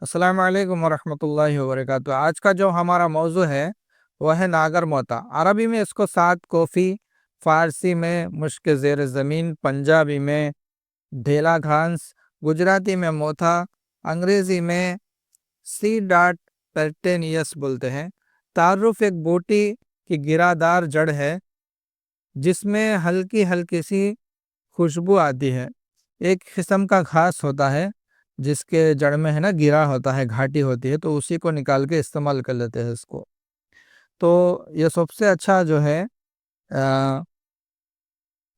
السلام علیکم ورحمۃ اللہ وبرکاتہ۔ آج کا جو ہمارا موضوع ہے وہ ہے ناگر موتا۔ عربی میں اس کو سات کوفی، فارسی میں مشک زیر زمین، پنجابی میں ڈھیلا گھانس، گجراتی میں موتھا، انگریزی میں سی ڈاٹ پیرٹینیس بولتے ہیں۔ تعارف: ایک بوٹی کی گرا دار جڑ ہے جس میں ہلکی ہلکی سی خوشبو آتی ہے۔ ایک قسم کا گھاس ہوتا ہے جس کے جڑ میں ہے نا گرا ہوتا ہے، گھاٹی ہوتی ہے، تو اسی کو نکال کے استعمال کر لیتے ہیں اس کو۔ تو یہ سب سے اچھا جو ہے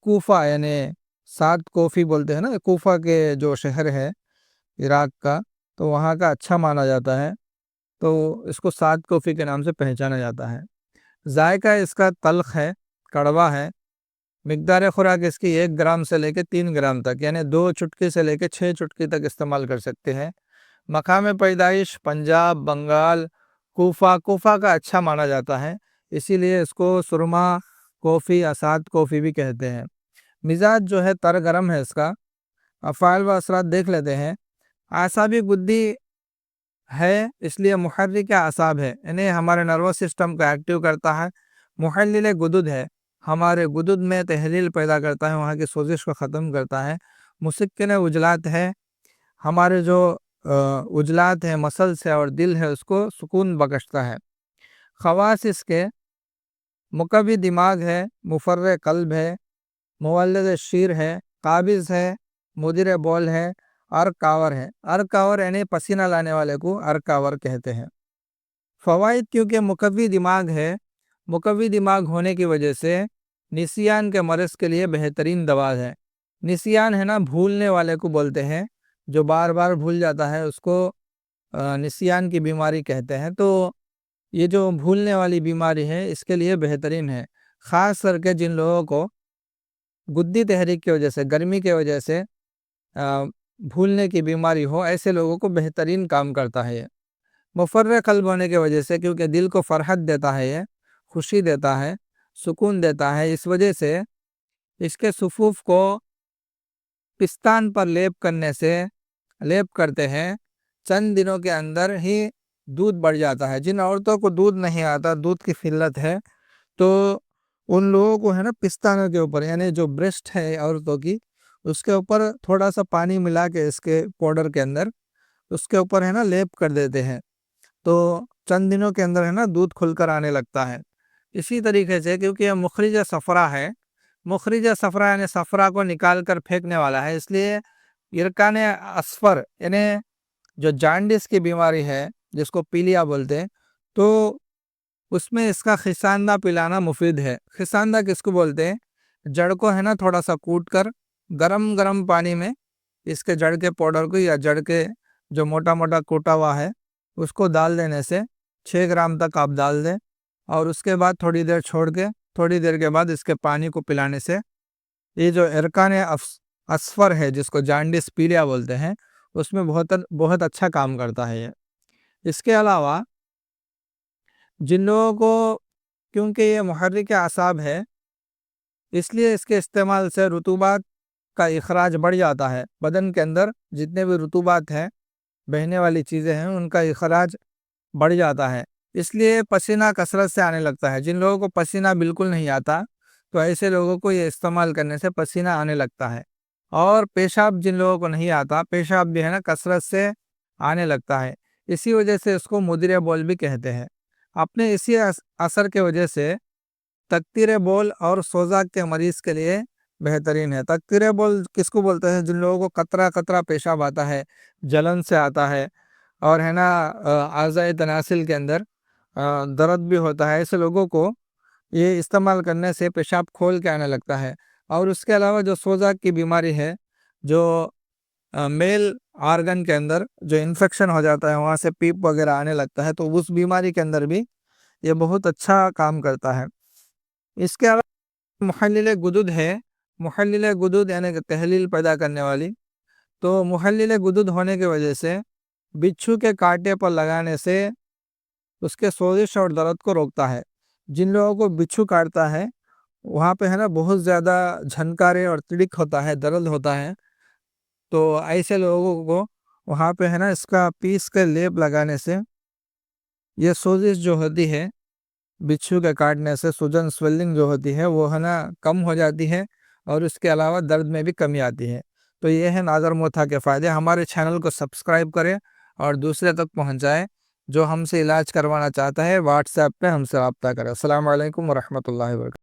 کوفہ، یعنی سات کوفی بولتے ہیں نا، کوفہ کے جو شہر ہے عراق کا، تو وہاں کا اچھا مانا جاتا ہے، تو اس کو سات کوفی کے نام سے پہچانا جاتا ہے۔ ذائقہ اس کا تلخ ہے، کڑوا ہے۔ مقدار خوراک اس کی 1 گرام سے لے کے 3 گرام تک، یعنی 2 چٹکی سے لے کے 6 چٹکی تک استعمال کر سکتے ہیں۔ مقام پیدائش پنجاب، بنگال، کوفہ کا اچھا مانا جاتا ہے، اسی لیے اس کو سرما کوفی یا سات کوفی بھی کہتے ہیں۔ مزاج جو ہے تر گرم ہے اس کا۔ افعال و اثرات دیکھ لیتے ہیں۔ اعصابی گدی ہے، اس لیے محرک اعصاب ہے، یعنی ہمارے نروس سسٹم کو ایکٹیو کرتا ہے۔ محلل گدد ہے، ہمارے گدد میں تحلیل پیدا کرتا ہے، وہاں کی سوزش کو ختم کرتا ہے۔ مسکن عجلات ہے، ہمارے جو عجلات ہیں، مسلس ہے اور دل ہے، اس کو سکون بخشتا ہے۔ خواص اس کے: مقوی دماغ ہے، مفرح قلب ہے، مولد شیر ہے، قابض ہے، مدر بول ہے، ارکاور ہے۔ ارکاور یعنی پسینہ لانے والے کو ارکاور کہتے ہیں۔ فوائد: کیونکہ مقوی دماغ ہے، مقوی دماغ ہونے کی وجہ سے نسیان کے مرض کے لیے بہترین دوا ہے۔ نسیان ہے نا، بھولنے والے کو بولتے ہیں، جو بار بار بھول جاتا ہے اس کو نسیان کی بیماری کہتے ہیں۔ تو یہ جو بھولنے والی بیماری ہے اس کے لیے بہترین ہے، خاص کر کے جن لوگوں کو گدی تحریک کی وجہ سے، گرمی کی وجہ سے بھولنے کی بیماری ہو، ایسے لوگوں کو بہترین کام کرتا ہے یہ۔ مفرح قلب ہونے کی وجہ سے، کیونکہ دل کو فرحت دیتا ہے، یہ خوشی دیتا ہے، سکون دیتا ہے، اس وجہ سے اس کے صفوف کو پستان پر لیپ کرتے ہیں، چند دنوں کے اندر ہی دودھ بڑھ جاتا ہے۔ جن عورتوں کو دودھ نہیں آتا، دودھ کی قلت ہے، تو ان لوگوں کو ہے نا پستانوں کے اوپر، یعنی جو بریسٹ ہے عورتوں کی، اس کے اوپر تھوڑا سا پانی ملا کے اس کے پاؤڈر کے اندر اس کے اوپر ہے نا لیپ کر دیتے ہیں، تو چند دنوں کے اندر ہے نا دودھ کھل کر آنے لگتا ہے۔ اسی طریقے سے کیونکہ یہ مخرج صفرا ہے، مخرج صفرا یعنی صفرا کو نکال کر پھینکنے والا ہے، اس لیے ارکان اصفر یعنی جو جانڈس کی بیماری ہے جس کو پیلیا بولتے ہیں، تو اس میں اس کا خساندہ پلانا مفید ہے۔ خساندہ کس کو بولتے ہیں؟ جڑ کو ہے نا تھوڑا سا کوٹ کر گرم پانی میں اس کے جڑ کے پاؤڈر کو یا جڑ کے جو موٹا موٹا کوٹا ہوا ہے اس کو ڈال دینے سے 6 گرام تک آپ ڈال دیں، اور اس کے بعد تھوڑی دیر چھوڑ کے، تھوڑی دیر کے بعد اس کے پانی کو پلانے سے یہ جو ارکان اصفر ہے جس کو جانڈس پیلیا بولتے ہیں، اس میں بہت اچھا کام کرتا ہے یہ۔ اس کے علاوہ جن لوگوں کو، کیونکہ یہ محرک اعصاب ہے، اس لیے اس کے استعمال سے رطوبات کا اخراج بڑھ جاتا ہے، بدن کے اندر جتنے بھی رطوبات ہیں، بہنے والی چیزیں ہیں، ان کا اخراج بڑھ جاتا ہے، اس لیے پسینہ کثرت سے آنے لگتا ہے۔ جن لوگوں کو پسینہ بالکل نہیں آتا، تو ایسے لوگوں کو یہ استعمال کرنے سے پسینہ آنے لگتا ہے۔ اور پیشاب جن لوگوں کو نہیں آتا، پیشاب بھی ہے نا کثرت سے آنے لگتا ہے، اسی وجہ سے اس کو مدر بول بھی کہتے ہیں۔ اپنے اسی اثر کے وجہ سے تکتیر بول اور سوزاک کے مریض کے لیے بہترین ہے۔ تکتیر بول کس کو بولتے ہیں؟ جن لوگوں کو قطرہ قطرہ پیشاب آتا ہے، جلن سے آتا ہے، اور ہے نا اعضائے تناسل کے اندر درد بھی ہوتا ہے، ایسے لوگوں کو یہ استعمال کرنے سے پیشاب کھول کے آنے لگتا ہے۔ اور اس کے علاوہ جو سوزاک کی بیماری ہے، جو میل آرگن کے اندر جو انفیکشن ہو جاتا ہے، وہاں سے پیپ وغیرہ آنے لگتا ہے، تو اس بیماری کے اندر بھی یہ بہت اچھا کام کرتا ہے۔ اس کے علاوہ محلل گدد ہے، محلل گدد یعنی کہ تحلیل پیدا کرنے والی، تو محلل گدد ہونے کی وجہ سے بچھو کے کانٹے پر لگانے سے اس کے سوزش اور درد کو روکتا ہے۔ جن لوگوں کو بچھو کاٹتا ہے وہاں پہ ہے نا بہت زیادہ جھنکارے اور تڑک ہوتا ہے، درد ہوتا ہے، تو ایسے لوگوں کو وہاں پہ ہے نا اس کا پیس کے لیپ لگانے سے یہ سوزش جو ہوتی ہے بچھو کے کاٹنے سے، سوجن سویلنگ جو ہوتی ہے وہ ہے نا کم ہو جاتی ہے، اور اس کے علاوہ درد میں بھی کمی آتی ہے۔ تو یہ ہے نادر موتھا کے فائدے۔ ہمارے چینل کو سبسکرائب کریں اور دوسرے تک پہنچائیں۔ جو ہم سے علاج کروانا چاہتا ہے واٹس ایپ پہ ہم سے رابطہ کریں۔ السلام علیکم ورحمۃ اللہ وبرکاتہ۔